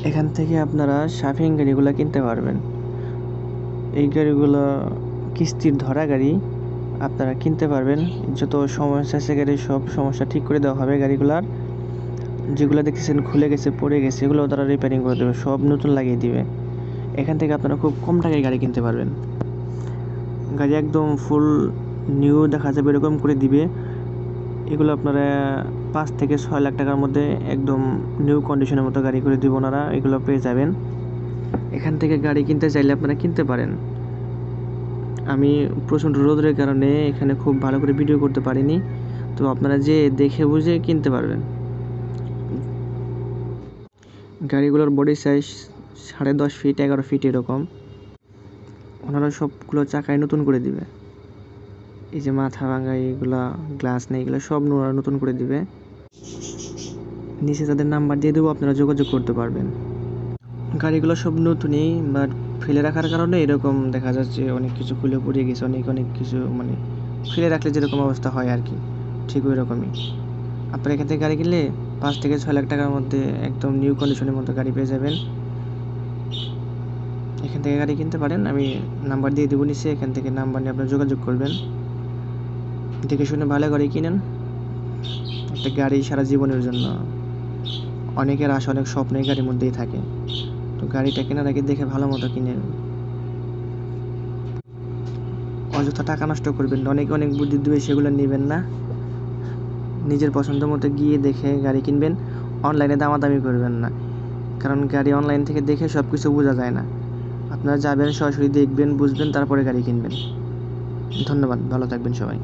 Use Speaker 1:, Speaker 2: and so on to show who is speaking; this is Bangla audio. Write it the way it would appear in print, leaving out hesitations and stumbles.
Speaker 1: এখান থেকে আপনারা শাফিং গাড়িগুলো কিনতে পারবেন। এই গাড়িগুলো কিস্তির ধরা গাড়ি আপনারা কিনতে পারবেন। যত সমস্যা আছে গাড়ির সব সমস্যা ঠিক করে দেওয়া হবে। গাড়িগুলার যেগুলো দেখতেছেন খুলে গেছে, পড়ে গেছে, এগুলো তারা রিপেয়ারিং করে দেবে, সব নতুন লাগিয়ে দিবে। এখান থেকে আপনারা খুব কম টাকায় গাড়ি কিনতে পারবেন। গাড়ি একদম ফুল নিউ দেখা যাবে এরকম করে দিবে। এগুলো আপনারা 5 থেকে 6 লাখ টাকার মধ্যে একদম নিউ কন্ডিশনের মতো গাড়ি করে দিব ওনারা, এগুলো পেয়ে যাবেন। এখান থেকে গাড়ি কিনতে চাইলে আপনারা কিনতে পারেন। আমি প্রচণ্ড রোদের কারণে এখানে খুব ভালো করে ভিডিও করতে পারিনি, তো আপনারা যে দেখে বুঝে কিনতে পারবেন। গাড়িগুলোর বডি সাইজ 10.5 ফিট 11 ফিট এরকম। ওনারা সবগুলো চাকায় নতুন করে দিবে। এই যে মাথা ভাঙা এইগুলা, গ্লাস নেই, এগুলো সব ওনারা নতুন করে দিবে। নিচে তাদের নাম্বার দিয়ে দেবো, আপনারা যোগাযোগ করতে পারবেন। গাড়িগুলো সব নতুনই, বাট ফেলে রাখার কারণে এরকম দেখা যাচ্ছে অনেক কিছু খুলে পড়ে গেছে, অনেক কিছু মানে ফেলে রাখলে যেরকম অবস্থা হয় আর কি, ঠিক ওই রকমই। আপনারা এখান থেকে গাড়ি কিনলে 5 থেকে 6 লাখ টাকার মধ্যে একদম নিউ কন্ডিশনের মতো গাড়ি পেয়ে যাবেন। এখান থেকে গাড়ি কিনতে পারেন, আমি নাম্বার দিয়ে দেবো নিচে, এখান থেকে নাম্বার নিয়ে আপনারা যোগাযোগ করবেন। দেখে শুনে ভালো গাড়ি কিনেন। একটা গাড়ি সারা জীবনের জন্য, অনেকের আশা অনেক স্বপ্ন এই গাড়ির মধ্যেই থাকে, তো গাড়িটা কেনার আগে দেখে ভালো মতো কিনেন। অযথা টাকা নষ্ট করবেন না, অনেক বুদ্ধি দেবে সেগুলো নেবেন না। নিজের পছন্দ মতো গিয়ে দেখে গাড়ি কিনবেন। অনলাইনে দামাদামি করবেন না, কারণ গাড়ি অনলাইন থেকে দেখে সব কিছু বোঝা যায় না। আপনারা যাবেন, সরাসরি দেখবেন, বুঝবেন, তারপরে গাড়ি কিনবেন। ধন্যবাদ, ভালো থাকবেন সবাই।